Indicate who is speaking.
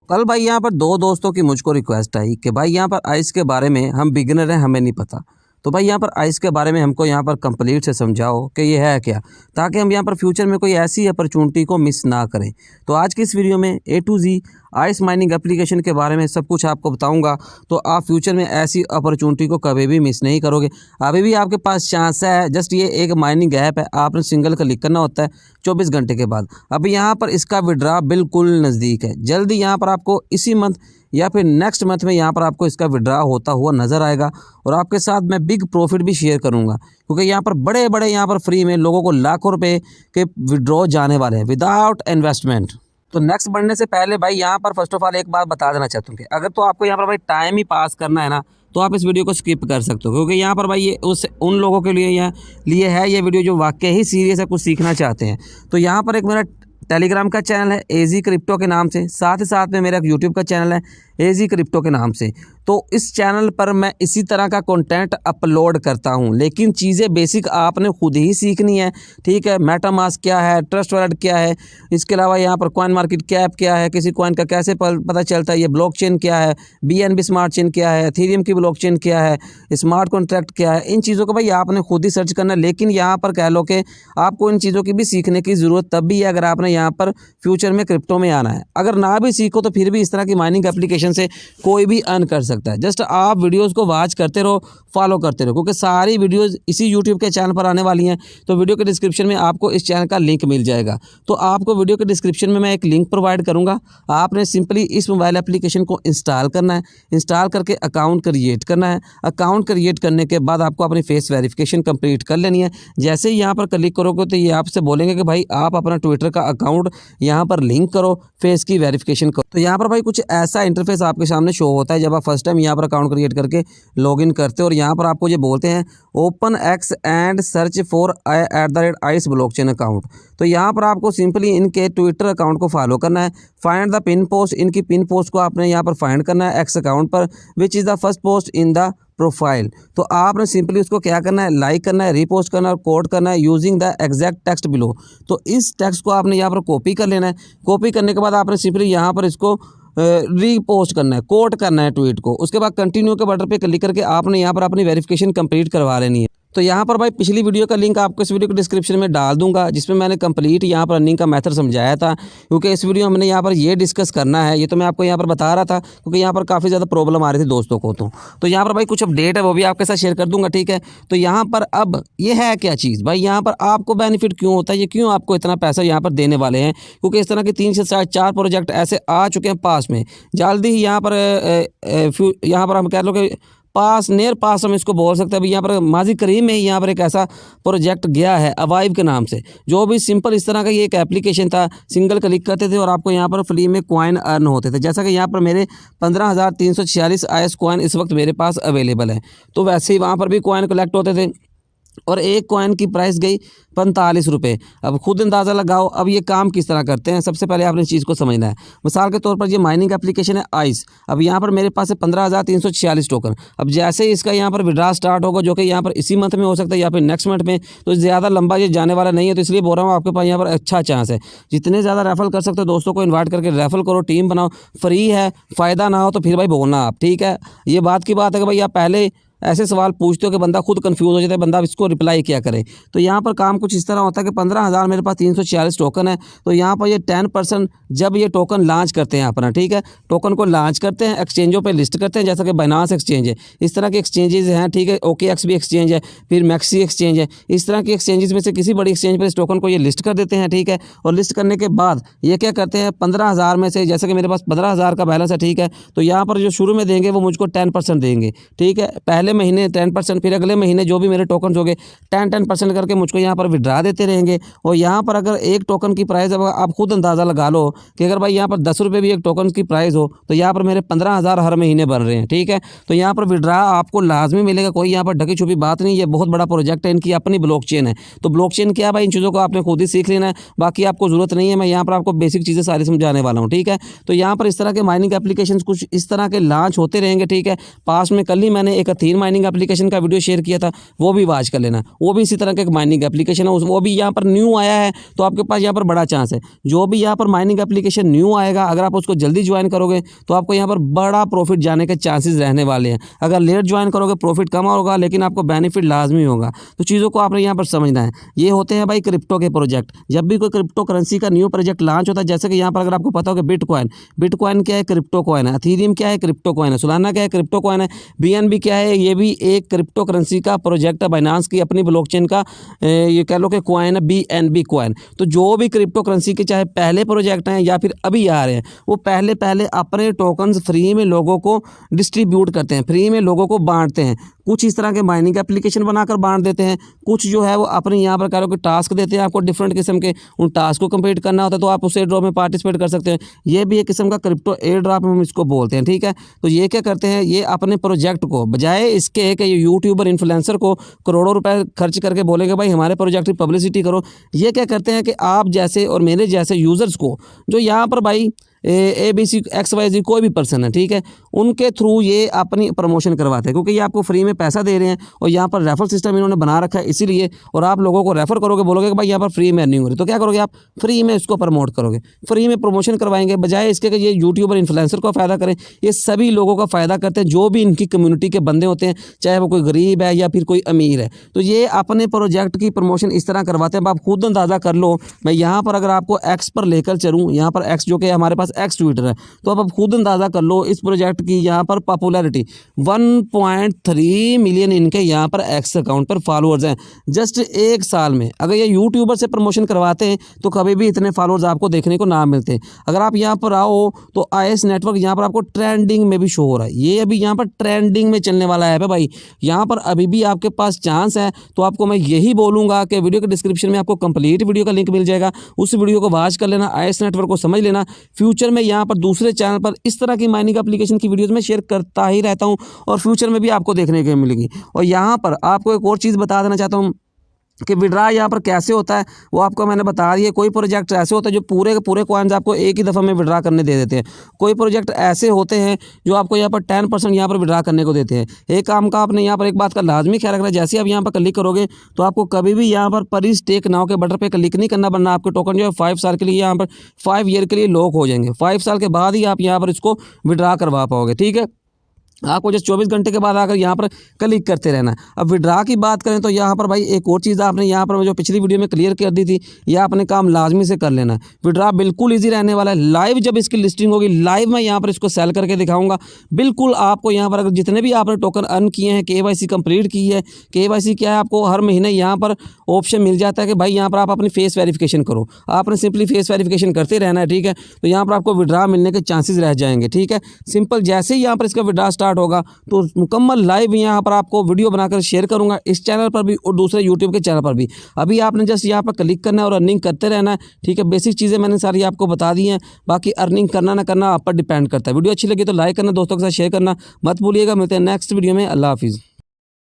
Speaker 1: कल भाई यहाँ पर दो दोस्तों की मुझको रिक्वेस्ट आई कि भाई यहाँ पर आइस के बारे में हम बिगिनर हैं, हमें नहीं पता। तो भाई यहाँ पर आइस के बारे में हमको यहाँ पर कंप्लीट से समझाओ कि ये है क्या, ताकि हम यहाँ पर फ्यूचर में कोई ऐसी अपॉर्चुनिटी को मिस ना करें। तो आज की इस वीडियो में A to Z ice mining application के बारे में सब कुछ आपको बताऊंगा, तो आप फ्यूचर में ऐसी अपॉर्चुनिटी को कभी भी मिस नहीं करोगे। अभी भी आपके पास चांस है, जस्ट ये एक माइनिंग ऐप है, आपने सिंगल क्लिक करना होता है 24 घंटे के बाद। अभी यहाँ पर इसका विड्रॉ बिल्कुल नज़दीक है, जल्दी यहाँ पर आपको इसी मंथ या फिर नेक्स्ट मंथ में यहाँ पर आपको इसका विड्रॉ होता हुआ नज़र आएगा। और आपके साथ मैं बिग प्रॉफिट भी शेयर करूँगा, क्योंकि यहाँ पर बड़े बड़े यहाँ पर फ्री में लोगों को लाखों रुपए के विड्रॉ जाने वाले हैं विदाउट इन्वेस्टमेंट। तो नेक्स्ट बढ़ने से पहले भाई यहाँ पर फर्स्ट ऑफ ऑल एक बात बता देना चाहता हूँ कि अगर तो आपको यहाँ पर भाई टाइम ही पास करना है ना, तो आप इस वीडियो को स्किप कर सकते हो, क्योंकि यहाँ पर भाई ये उन लोगों के लिए है ये वीडियो जो वाकई ही सीरियस है, कुछ सीखना चाहते हैं। तो यहाँ पर एक मेरा टेलीग्राम का चैनल है AZ क्रिप्टो के नाम से, साथ ही साथ में मेरा एक यूट्यूब का चैनल है AZ क्रिप्टो के नाम से। तो इस चैनल पर मैं इसी तरह का कंटेंट अपलोड करता हूं, लेकिन चीज़ें बेसिक आपने खुद ही सीखनी है, ठीक है। मेटामास्क क्या है, ट्रस्ट वॉलेट क्या है, इसके अलावा यहाँ पर कॉइन मार्केट कैप क्या है, किसी कॉइन का कैसे पता चलता है, ये ब्लॉकचेन क्या है, BNB स्मार्ट चेन क्या है, एथेरियम की ब्लॉकचेन क्या है, स्मार्ट कॉन्ट्रैक्ट क्या है, इन चीज़ों को भाई आपने खुद ही सर्च करना है। लेकिन यहाँ पर कह लो कि आपको इन चीज़ों की भी सीखने की ज़रूरत तब भी है अगर आपने यहाँ पर फ्यूचर में क्रिप्टो में आना है। अगर ना भी सीखो तो फिर भी इस तरह की माइनिंग एप्लीकेशन से कोई भी अर्न कर सकता है। जस्ट आप वीडियोस को वॉच करते रहो, फॉलो करते रहो, क्योंकि सारी वीडियोस इसी यूट्यूब के चैनल पर आने वाली हैं। तो वीडियो के डिस्क्रिप्शन में आपको इस चैनल का लिंक मिल जाएगा। तो आपको वीडियो के डिस्क्रिप्शन में मैं एक लिंक प्रोवाइड करूंगा, आपने सिंपली इस मोबाइल एप्लीकेशन को इंस्टॉल करना है। इंस्टॉल करके अकाउंट क्रिएट करना है। अकाउंट क्रिएट करने के बाद आपको अपनी फेस वेरिफिकेशन कंप्लीट कर लेनी है। जैसे ही यहाँ पर क्लिक करोगे तो ये आपसे बोलेंगे कि भाई आप अपना ट्विटर का अकाउंट यहाँ पर लिंक करो, फेस की वेरिफिकेशन करो। तो यहाँ पर भाई कुछ ऐसा इंटरफेस आपके सामने शो होता है जब आप फर्स्ट टाइम यहाँ पर अकाउंट क्रिएट करके लॉगिन करते हो। और यहाँ पर आपको ये बोलते हैं open x and search for @ICE blockchain account. तो यहाँ पर आपको सिंपली इनके ट्विटर अकाउंट को फॉलो करना है। फाइंड द पिन पोस्ट, इनकी पिन पोस्ट को आपने यहाँ पर फाइंड करना है एक्स अकाउंट पर, which is the first post in the profile. तो आपने सिंपली उसको क्या करना है, लाइक करना है, रीपोस्ट करना है और कोड करना है using the exact text below. तो इस टेक्स्ट को आपने यहाँ पर कॉपी कर लेना है। कॉपी करने के बाद आपने सिंपली यहाँ पर इसको रीपोस्ट करना है, कोट करना है ट्वीट को। उसके बाद कंटिन्यू के बटन पे क्लिक करके आपने यहाँ पर अपनी वेरिफिकेशन कंप्लीट करवा लेनी है। तो यहाँ पर भाई पिछली वीडियो का लिंक आपको इस वीडियो के डिस्क्रिप्शन में डाल दूंगा, जिसमें मैंने कंप्लीट यहाँ पर अर्निंग का मेथड समझाया था, क्योंकि इस वीडियो में मैंने यहाँ पर ये डिस्कस करना है। ये तो मैं आपको यहाँ पर बता रहा था क्योंकि यहाँ पर काफ़ी ज़्यादा प्रॉब्लम आ रही थी दोस्तों को। तो यहाँ पर भाई कुछ अपडेट है वो भी आपके साथ शेयर कर दूंगा, ठीक है। तो यहाँ पर अब ये है क्या चीज़ भाई, यहाँ पर आपको बेनिफिट क्यों होता है, ये क्यों आपको इतना पैसा यहाँ पर देने वाले हैं, क्योंकि इस तरह के 3 से 4 प्रोजेक्ट ऐसे आ चुके हैं पास में। जल्दी ही यहाँ पर हम कह लो कि नियर पास हम इसको बोल सकते हैं। अभी यहाँ पर माजी करीब में ही यहाँ पर एक ऐसा प्रोजेक्ट गया है अवाइव के नाम से, जो भी सिंपल इस तरह का ये एक एप्लीकेशन था, सिंगल क्लिक करते थे और आपको यहाँ पर फ्री में कॉइन अर्न होते थे। जैसा कि यहाँ पर मेरे 15,346 आइस कॉइन इस वक्त मेरे पास अवेलेबल है। तो वैसे ही वहाँ पर भी कॉइन कलेक्ट होते थे और एक कॉइन की प्राइस गई 45 रुपये। अब खुद अंदाज़ा लगाओ अब ये काम किस तरह करते हैं। सबसे पहले आपने इस चीज़ को समझना है। मिसाल के तौर पर ये माइनिंग एप्लीकेशन है आइस। अब यहाँ पर मेरे पास है 15,346 टोकन। अब जैसे ही इसका यहाँ पर विड्रॉ स्टार्ट होगा, जो कि यहाँ पर इसी मंथ में हो सकता है या फिर नेक्स्ट मंथ में, तो ज़्यादा लंबा ये जाने वाला नहीं है। तो इसलिए बोल रहा हूँ आपके पास यहाँ पर अच्छा चांस है। जितने ज़्यादा रेफर कर सकते हो दोस्तों को इन्वाइट करके रेफर करो, टीम बनाओ, फ्री है, फ़ायदा ना हो तो फिर भाई बोलना आप, ठीक है। ये बात की बात है कि भाई आप पहले ऐसे सवाल पूछते हो कि बंदा खुद कंफ्यूज हो जाता है, बंदा इसको रिप्लाई क्या करे। तो यहाँ पर काम कुछ इस तरह होता है कि 15,000 मेरे पास 346 टोकन है। तो यहाँ पर ये 10% जब ये टोकन लॉन्च करते हैं अपना, ठीक है, टोकन को लॉन्च करते हैं, एक्सचेंजों पे लिस्ट करते हैं, जैसा कि बाइनांस एक्सचेंज है, इस तरह के एक्सचेंजेस हैं, ठीक है। OKX भी एक्सचेंज है, फिर मैक्सी एक्सचेंज है। इस तरह के एक्सचेंजेस में से किसी बड़ी एक्सचेंज पर इस टोकन को ये लिस्ट कर देते हैं, ठीक है। और लिस्ट करने के बाद ये क्या करते हैं, 15,000 में से, जैसे कि मेरे पास 15,000 का बैलेंस है, ठीक है, तो यहाँ पर जो शुरू में देंगे वो मुझको 10% देंगे, ठीक है। पहले महीने 10%, फिर अगले महीने जो भी मेरे टोकन हो गए 10% करके मुझको यहाँ पर विड्रा देते रहेंगे। और यहाँ पर अगर एक टोकन की प्राइस, अब आप खुद अंदाज़ा लगा लो कि अगर भाई यहाँ पर 10 रुपये भी एक टोकन की प्राइस हो तो यहाँ पर मेरे 15,000 हर महीने बन रहे हैं, ठीक है। तो यहाँ पर विड्रा आपको लाजमी मिलेगा, कोई यहाँ पर ढकी छुपी बात नहीं। ये बहुत बड़ा प्रोजेक्ट है, इनकी अपनी ब्लॉकचेन है। तो ब्लॉकचेन क्या है भाई, इन चीज़ों को आपने खुद ही सीख लेना है, बाकी आपको ज़रूरत नहीं है। मैं यहाँ पर आपको बेसिक चीज़ें सारी समझाने वाला हूँ, ठीक है। तो यहाँ पर इस तरह के माइनिंग एप्लीकेशन कुछ इस तरह के लॉन्च होते रहेंगे, ठीक है। पास में कल ही मैंने एक अथीन ग्रीन माइनिंग एप्लीकेशन का वीडियो शेयर किया था, वो भी वॉच कर लेना। वो भी इसी तरह का एक माइनिंग एप्लीकेशन है, वो भी यहाँ पर न्यू आया है, तो आपके पास यहाँ पर बड़ा चांस है। जो भी यहाँ पर माइनिंग एप्लीकेशन न्यू आएगा, अगर आप उसको जल्दी ज्वाइन करोगे तो आपको यहाँ पर बड़ा प्रॉफिट जाने के चांसेस रहने वाले हैं। अगर लेट ज्वाइन करोगे प्रॉफिट कम होगा, लेकिन आपको बेनिफिट लाजमी होगा। तो चीज़ों को आपने यहाँ पर समझना है। ये होते हैं भाई क्रिप्टो के प्रोजेक्ट। जब भी कोई क्रिप्टो करेंसी का न्यू प्रोजेक्ट लॉन्च होता है, जैसे कि यहाँ पर अगर आपको पता हो कि बिटकॉइन क्या है, क्रिप्टो कॉइन है, इथेरियम क्या है, क्रिप्टो कॉइन है, सोलाना क्या है, क्रिप्टो कॉइन है, BNB क्या है, ये भी एक क्रिप्टो करेंसी का प्रोजेक्ट है। बाइनांस की अपनी ब्लॉकचेन का ये कह लो कि कॉइन है, BNB कॉइन। तो जो भी क्रिप्टो करेंसी के चाहे पहले प्रोजेक्ट हैं या फिर अभी आ रहे हैं, वो पहले अपने टोकन्स फ्री में लोगों को डिस्ट्रीब्यूट करते हैं, फ्री में लोगों को बांटते हैं। कुछ इस तरह के माइनिंग एप्लीकेशन बनाकर बांट देते हैं, कुछ जो है वो अपने यहाँ पर कह लो कि टास्क देते हैं आपको डिफरेंट किस्म के। उन टास्क को कंप्लीट करना होता है तो आप उस एयर ड्रॉप में पार्टिसिपेट कर सकते हैं। ये भी एक किस्म का क्रिप्टो एयर ड्रॉप हम इसको बोलते हैं, ठीक है। तो ये क्या करते हैं, ये अपने प्रोजेक्ट को बजाय इसके कि यूट्यूबर इन्फ्लुएंसर को करोड़ों रुपए खर्च करके बोलेंगे भाई हमारे प्रोजेक्ट की पब्लिसिटी करो, ये क्या करते हैं कि आप जैसे और मेरे जैसे यूज़र्स को, जो यहाँ पर भाई ABC XYZ कोई भी पर्सन है, ठीक है, उनके थ्रू ये अपनी प्रमोशन करवाते हैं, क्योंकि ये आपको फ्री में पैसा दे रहे हैं और यहाँ पर रेफर सिस्टम इन्होंने बना रखा है इसीलिए। और आप लोगों को रेफर करोगे, बोलोगे कि भाई यहाँ पर फ्री में अर्निंग हो रही, तो क्या करोगे आप, फ्री में इसको प्रमोट करोगे, फ्री में प्रमोशन करवाएंगे, बजाय इसके कि ये यूट्यूबर इन्फ्लुएंसर को फ़ायदा करें। ये सभी लोगों का फ़ायदा करते हैं जो भी इनकी कम्युनिटी के बंदे होते हैं, चाहे वो कोई गरीब है या फिर कोई अमीर है। तो ये अपने प्रोजेक्ट की प्रमोशन इस तरह करवाते हैं। आप खुद अंदाज़ा कर लो। मैं यहाँ पर अगर आपको एक्स पर लेकर चलूँ, यहाँ पर एक्स जो कि हमारे पास एक्स ट्विटर है, तो अब आप खुद अंदाज़ा कर लो इस प्रोजेक्ट की यहाँ पर पॉपुलैरिटी 1.3 मिलियन इनके यहाँ पर एक्स अकाउंट पर फॉलोअर्स हैं जस्ट एक साल में। अगर ये यूट्यूबर से प्रमोशन करवाते हैं तो कभी भी इतने फॉलोअर्स आपको देखने को ना मिलते। अगर आप यहाँ पर आओ तो IS नेटवर्क यहाँ पर आपको ट्रेंडिंग में भी शो हो रहा है। ये अभी यहाँ पर ट्रेंडिंग में चलने वाला ऐप है भाई। यहाँ पर अभी भी आपके पास चांस है, तो आपको मैं यही बोलूँगा कि वीडियो के डिस्क्रिप्शन में आपको कंप्लीट वीडियो का लिंक मिल जाएगा, उस वीडियो को वॉच कर लेना, IS नेटवर्क को समझ लेना। फ्यूचर में यहाँ पर दूसरे चैनल पर इस तरह की माइनिंग एप्लीकेशन की वीडियोस में शेयर करता ही रहता हूं और फ्यूचर में भी आपको देखने को मिलेगी। और यहाँ पर आपको एक और चीज़ बता देना चाहता हूं कि विड्रा यहाँ पर कैसे होता है, वो आपको मैंने बता दिया। कोई प्रोजेक्ट ऐसे होता है जो पूरे के पूरे कॉइन्स आपको एक ही दफ़ा में विड्रा करने दे देते हैं। कोई प्रोजेक्ट ऐसे होते हैं जो आपको यहाँ पर 10% यहाँ पर विड्रा करने को देते हैं। एक काम का आपने यहाँ पर एक बात का लाजमी ख्याल रखना है, जैसे आप यहाँ पर क्लिक करोगे तो आपको कभी भी यहाँ पर प्लीज टेक नाउ के बटन पर क्लिक नहीं करना, वरना आपके टोकन जो है 5 साल के लिए यहाँ पर 5 ईयर के लिए लॉक हो जाएंगे। 5 साल के बाद ही आप यहाँ पर इसको विड्रा करवा पाओगे, ठीक है। आपको जस्ट 24 घंटे के बाद आकर यहाँ पर क्लिक करते रहना है। अब विड्रा की बात करें तो यहाँ पर भाई एक और चीज़ आपने यहाँ पर जो पिछली वीडियो में क्लियर कर दी थी, यह आपने काम लाजमी से कर लेना है। विड्रा बिल्कुल इजी रहने वाला है। लाइव जब इसकी लिस्टिंग होगी, लाइव मैं यहाँ पर इसको सेल करके दिखाऊंगा। बिल्कुल आपको यहाँ पर अगर जितने भी आपने टोकन अर्न किए हैं, KYC कंप्लीट की है, KYC क्या है, आपको हर महीने यहाँ पर ऑप्शन मिल जाता है कि भाई यहाँ पर आप अपनी फेस वेरिफिकेशन करो। आपने सिंपली फेस वेरिफिकेशन करते रहना है, ठीक है। तो यहाँ पर आपको विड्रा मिलने के चांसेस रह जाएंगे, ठीक है। सिंपल जैसे ही यहाँ पर इसका विड्रा स्टार्ट होगा तो मुकम्मल लाइव यहाँ पर आपको वीडियो बनाकर शेयर करूँगा, इस चैनल पर भी और दूसरे यूट्यूब के चैनल पर भी। अभी आपने जस्ट यहाँ पर क्लिक करना है और अर्निंग करते रहना है, ठीक है। बेसिक चीज़ें मैंने सारी आपको बता दी हैं, बाकी अर्निंग करना ना करना आप पर डिपेंड करता है। वीडियो अच्छी लगी तो लाइक करना, दोस्तों के साथ शेयर करना मत भूलिएगा। मिलते हैं नेक्स्ट वीडियो में। अल्लाह हाफिज़।